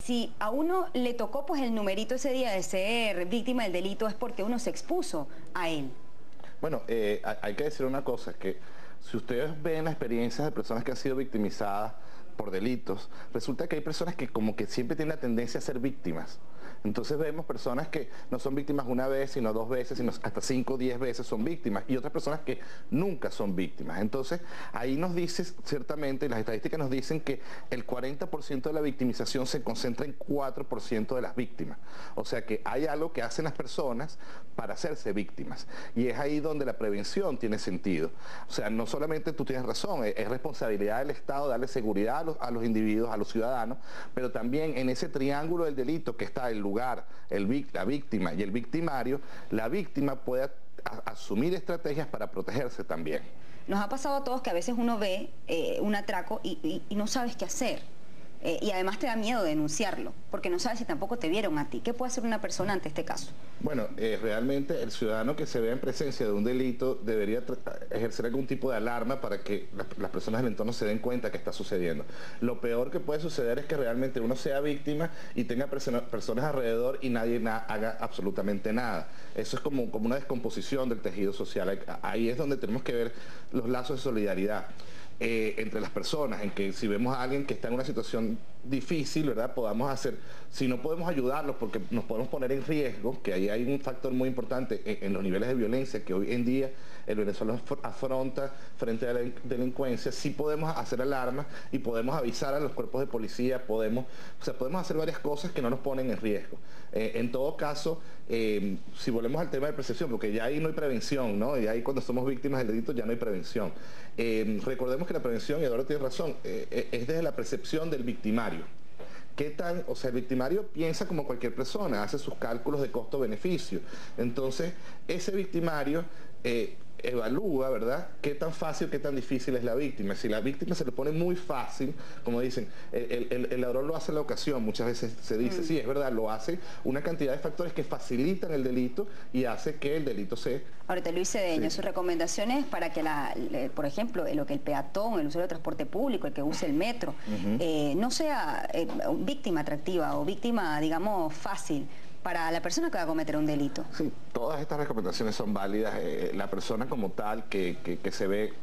Si a uno le tocó pues el numerito ese día de ser víctima del delito es porque uno se expuso a él. Bueno, hay que decir una cosa, que si ustedes ven las experiencias de personas que han sido victimizadas por delitos, resulta que hay personas que como que siempre tienen la tendencia a ser víctimas. Entonces vemos personas que no son víctimas una vez, sino dos veces, sino hasta 5 o 10 veces son víctimas, y otras personas que nunca son víctimas. Entonces ahí nos dice, ciertamente, las estadísticas nos dicen que el 40% de la victimización se concentra en 4% de las víctimas. O sea que hay algo que hacen las personas para hacerse víctimas. Y es ahí donde la prevención tiene sentido. O sea, no solamente tú tienes razón, es responsabilidad del Estado darle seguridad a los individuos, a los ciudadanos, pero también en ese triángulo del delito que está el lugar, la víctima y el victimario, la víctima puede asumir estrategias para protegerse también. Nos ha pasado a todos que a veces uno ve un atraco y no sabes qué hacer. Y además te da miedo denunciarlo, porque no sabes si tampoco te vieron a ti. ¿Qué puede hacer una persona ante este caso? Bueno, realmente el ciudadano que se vea en presencia de un delito debería ejercer algún tipo de alarma para que las personas del entorno se den cuenta que está sucediendo. Lo peor que puede suceder es que realmente uno sea víctima y tenga personas alrededor y nadie haga absolutamente nada. Eso es como una descomposición del tejido social. Ahí es donde tenemos que ver los lazos de solidaridad. Entre las personas, en que si vemos a alguien que está en una situación difícil, ¿verdad? Podamos hacer, si no podemos ayudarlos porque nos podemos poner en riesgo, que ahí hay un factor muy importante en los niveles de violencia que hoy en día el venezolano afronta frente a la delincuencia, sí podemos hacer alarmas y podemos avisar a los cuerpos de policía, podemos hacer varias cosas que no nos ponen en riesgo. En todo caso, si volvemos al tema de percepción, porque ya ahí no hay prevención, ¿no? Y ahí cuando somos víctimas del delito ya no hay prevención. Recordemos que la prevención, y Eduardo tiene razón, es desde la percepción del victimario. O sea, el victimario piensa como cualquier persona, hace sus cálculos de costo-beneficio. Entonces, ese victimario evalúa, ¿verdad?, qué tan fácil, qué tan difícil es la víctima. Si la víctima se le pone muy fácil, como dicen, el ladrón lo hace a la ocasión, muchas veces se dice, sí, es verdad, lo hace una cantidad de factores que facilitan el delito y hace que el delito se... Ahorita, Luis Cedeño, sí. sus recomendaciones para que, por ejemplo, lo que el peatón, el usuario de transporte público, el que use el metro, no sea víctima atractiva o víctima, digamos, fácil para la persona que va a cometer un delito. Sí, todas estas recomendaciones son válidas. La persona como tal que se ve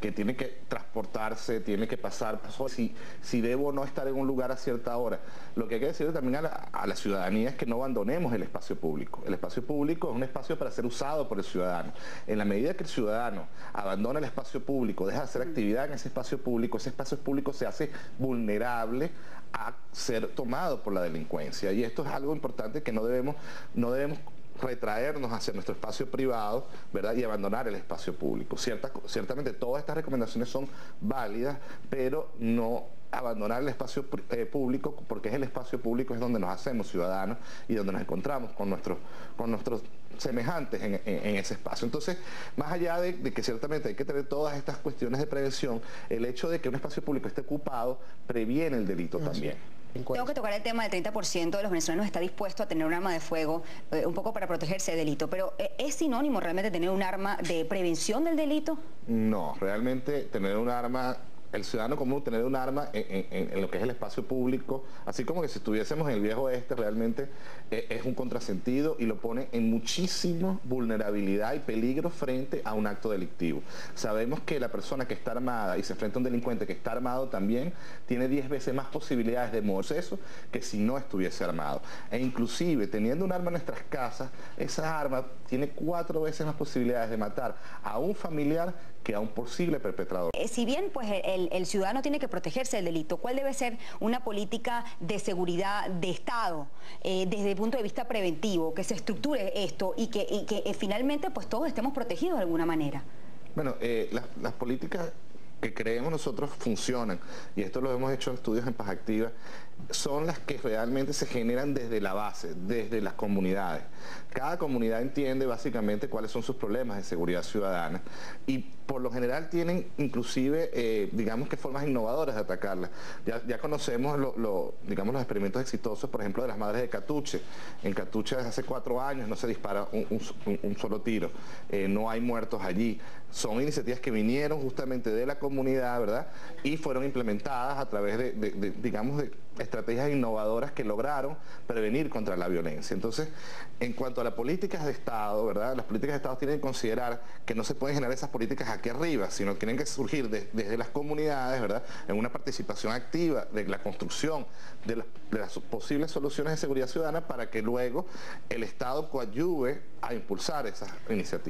que tiene que transportarse, tiene que pasar, si debo o no estar en un lugar a cierta hora. Lo que hay que decirle también a la ciudadanía es que no abandonemos el espacio público. El espacio público es un espacio para ser usado por el ciudadano. En la medida que el ciudadano abandona el espacio público, deja de hacer actividad en ese espacio público se hace vulnerable a ser tomado por la delincuencia. Y esto es algo importante que no debemos retraernos hacia nuestro espacio privado, ¿verdad?, y abandonar el espacio público. Ciertamente todas estas recomendaciones son válidas, pero no abandonar el espacio público, porque es el espacio público es donde nos hacemos ciudadanos y donde nos encontramos con nuestros semejantes en ese espacio. Entonces, más allá de que ciertamente hay que tener todas estas cuestiones de prevención, el hecho de que un espacio público esté ocupado previene el delito también. Tengo que tocar el tema del 30% de los venezolanos está dispuesto a tener un arma de fuego, un poco para protegerse del delito, pero ¿es sinónimo realmente tener un arma de prevención del delito? No, realmente tener un arma... El ciudadano común tener un arma en lo que es el espacio público, así como que si estuviésemos en el viejo oeste, realmente es un contrasentido y lo pone en muchísima vulnerabilidad y peligro frente a un acto delictivo. Sabemos que la persona que está armada y se enfrenta a un delincuente que está armado también tiene 10 veces más posibilidades de moverse eso que si no estuviese armado. E inclusive teniendo un arma en nuestras casas, esa arma tiene 4 veces más posibilidades de matar a un familiar que a un posible perpetrador. Si bien pues el ciudadano tiene que protegerse del delito, ¿cuál debe ser una política de seguridad de Estado desde el punto de vista preventivo, que se estructure esto y que finalmente pues todos estemos protegidos de alguna manera? Bueno, las políticas que creemos nosotros funcionan, y esto lo hemos hecho en estudios en Paz Activa, son las que realmente se generan desde la base, desde las comunidades. Cada comunidad entiende básicamente cuáles son sus problemas de seguridad ciudadana y por lo general tienen inclusive, digamos que formas innovadoras de atacarlas. Ya conocemos digamos, los experimentos exitosos, por ejemplo, de las madres de Catuche. En Catuche desde hace 4 años no se dispara un solo tiro, no hay muertos allí. Son iniciativas que vinieron justamente de la comunidad, ¿verdad? Y fueron implementadas a través digamos, estrategias innovadoras que lograron prevenir contra la violencia. Entonces, en cuanto a las políticas de Estado, ¿verdad? Las políticas de Estado tienen que considerar que no se pueden generar esas políticas aquí arriba, sino que tienen que surgir desde las comunidades, ¿verdad? En una participación activa de la construcción de las posibles soluciones de seguridad ciudadana para que luego el Estado coadyuve a impulsar esas iniciativas.